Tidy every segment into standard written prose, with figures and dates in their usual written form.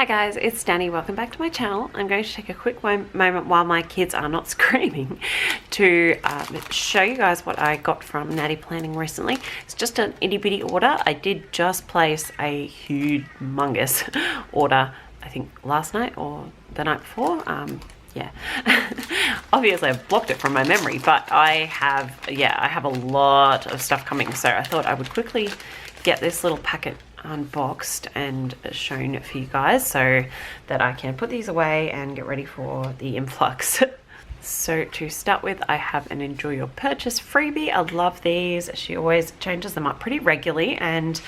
Hi guys, it's Danny. Welcome back to my channel. I'm going to take a quick moment while my kids are not screaming to show you guys what I got from Nati Planning recently. It's just an itty bitty order. I did just place a humongous order, I think last night or the night before. Yeah, obviously I've blocked it from my memory, but I have a lot of stuff coming, so I thought I would quickly get this little packet unboxed and shown for you guys so that I can put these away and get ready for the influx. So to start with, I have an enjoy your purchase freebie. I love these. She always changes them up pretty regularly and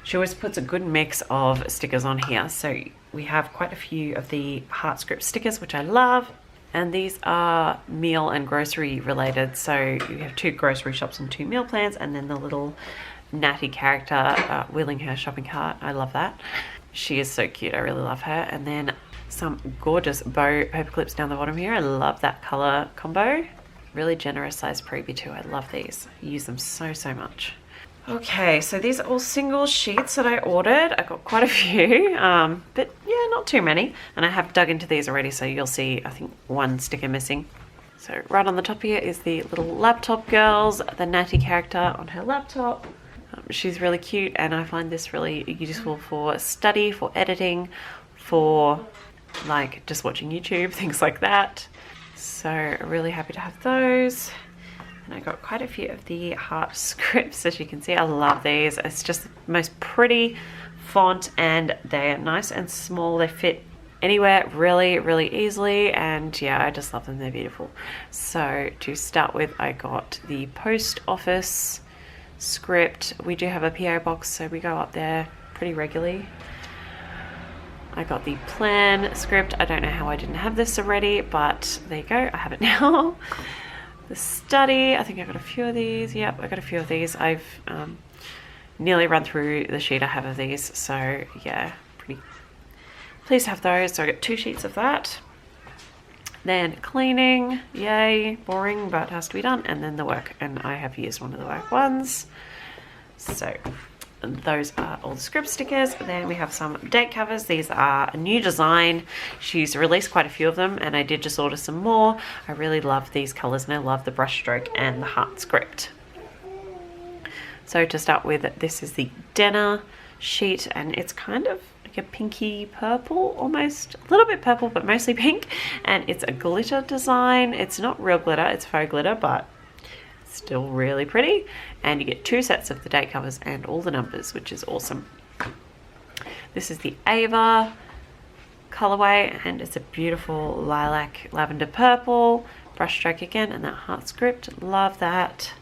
she always puts a good mix of stickers on here. So we have quite a few of the heart script stickers, which I love. And these are meal and grocery related. So you have 2 grocery shops and 2 meal plans, and then the little Nati character wheeling her shopping cart. I love that. She is so cute. I really love her. And then some gorgeous bow paper clips down the bottom here. I love that color combo. Really generous size freebie too. I love these. I use them so much. Okay, so these are all single sheets that I ordered. I got quite a few, but yeah, not too many. And I have dug into these already, so you'll see, I think, 1 sticker missing. So right on the top here is the little laptop girls, the Nati character on her laptop. She's really cute, and I find this really useful for study, for editing, for like just watching YouTube, things like that. So really happy to have those. And I got quite a few of the heart scripts, as you can see. I love these. It's just the most pretty font, and they're nice and small. They fit anywhere really easily, and yeah, I just love them. They're beautiful. So to start with, I got the post office script. We do have a PO box, so we go up there pretty regularly. I got the plan script. I don't know how I didn't have this already, but there you go, I have it now. The study, I think I got a few of these. Yep, I got a few of these. I've nearly run through the sheet I have of these, so yeah, pretty pleased to have those. So I got 2 sheets of that. Then cleaning, yay, boring, but has to be done. And then the work, and I have used one of the work ones. So those are all the script stickers. Then we have some date covers. These are a new design. She's released quite a few of them, and I did just order some more. I really love these colors, and I love the brush stroke and the heart script. So to start with, this is the Danni sheet, and it's kind of like a pinky purple, almost a little bit purple, but mostly pink. And it's a glitter design. It's not real glitter, it's faux glitter, but still really pretty. And you get 2 sets of the date covers and all the numbers, which is awesome. This is the Ava colorway, and it's a beautiful lilac lavender purple brushstroke again, and that heart script, love that.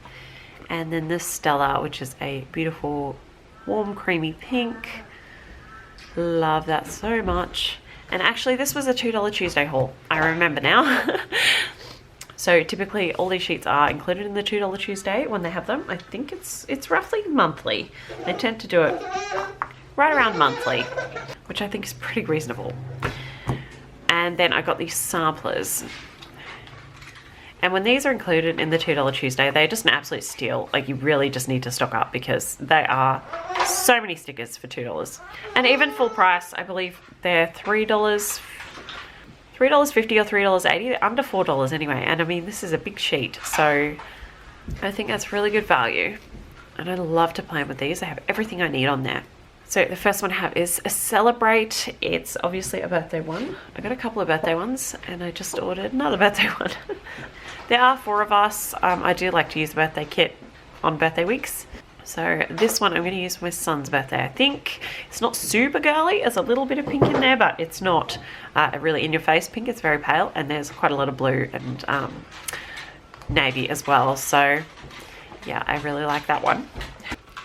And then this Stella, which is a beautiful warm creamy pink, love that so much. And actually this was a $2 Tuesday haul, I remember now. So typically all these sheets are included in the $2 Tuesday when they have them. I think it's roughly monthly. They tend to do it right around monthly, which I think is pretty reasonable. And then I got these samplers. And when these are included in the $2 Tuesday, they're just an absolute steal. Like, you really just need to stock up because they are so many stickers for $2. And even full price, I believe they're $3.50 or $3.80. They're under $4 anyway. And I mean, this is a big sheet, so I think that's really good value. And I love to plan with these. I have everything I need on there. So the first one I have is a Celebrate. It's obviously a birthday one. I got a couple of birthday ones, and I just ordered another birthday one. There are 4 of us. I do like to use the birthday kit on birthday weeks. So this one I'm going to use for my son's birthday, I think. It's not super girly. There's a little bit of pink in there, but it's not a really in-your-face pink. It's very pale, and there's quite a lot of blue and navy as well. So yeah, I really like that one.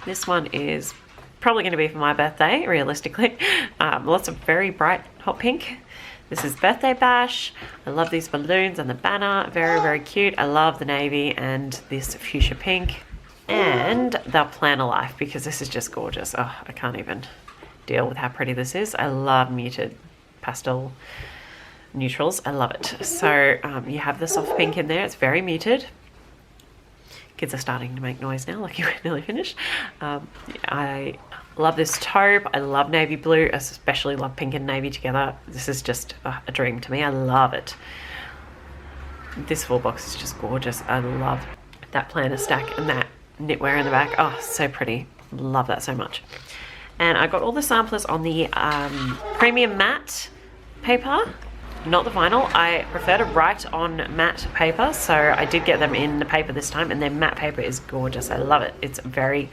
This one is probably going to be for my birthday, realistically. Lots of very bright hot pink. This is Birthday Bash. I love these balloons and the banner. Very cute. I love the navy and this fuchsia pink. And the Planner Life, because this is just gorgeous. Oh, I can't even deal with how pretty this is. I love muted pastel neutrals. I love it. So you have the soft pink in there. It's very muted. Kids are starting to make noise now, like we're nearly finished. I love this taupe. I love navy blue, especially love pink and navy together. This is just a dream to me. I love it. This full box is just gorgeous. I love that planner stack and that knitwear in the back. Oh, so pretty. Love that so much. And I got all the samplers on the premium matte paper, not the vinyl. I prefer to write on matte paper, so I did get them in the paper this time, and their matte paper is gorgeous. I love it. It's very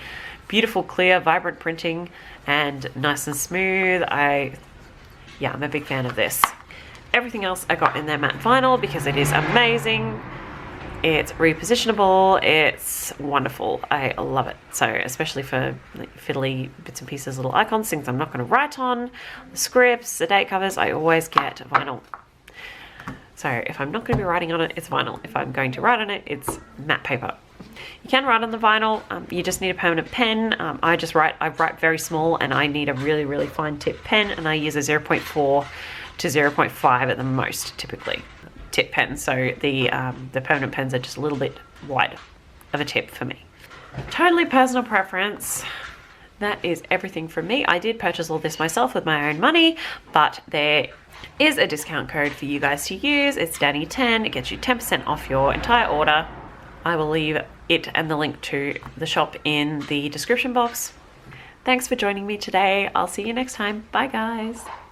beautiful, clear, vibrant printing and nice and smooth. I'm a big fan of this. Everything else I got in their matte vinyl because it is amazing. It's repositionable, it's wonderful. I love it. So especially for like fiddly bits and pieces, little icons, things I'm not going to write on, the scripts, the date covers, I always get vinyl. So if I'm not going to be writing on it, it's vinyl. If I'm going to write on it, it's matte paper. You can write on the vinyl, you just need a permanent pen. I write very small, and I need a really, really fine tip pen, and I use a 0.4 to 0.5 at the most, typically. Tip pen, so the permanent pens are just a little bit wide of a tip for me. Totally personal preference. That is everything from me. I did purchase all this myself with my own money, but there is a discount code for you guys to use. It's Danni10. It gets you 10% off your entire order. I will leave it and the link to the shop in the description box. Thanks for joining me today. I'll see you next time. Bye guys.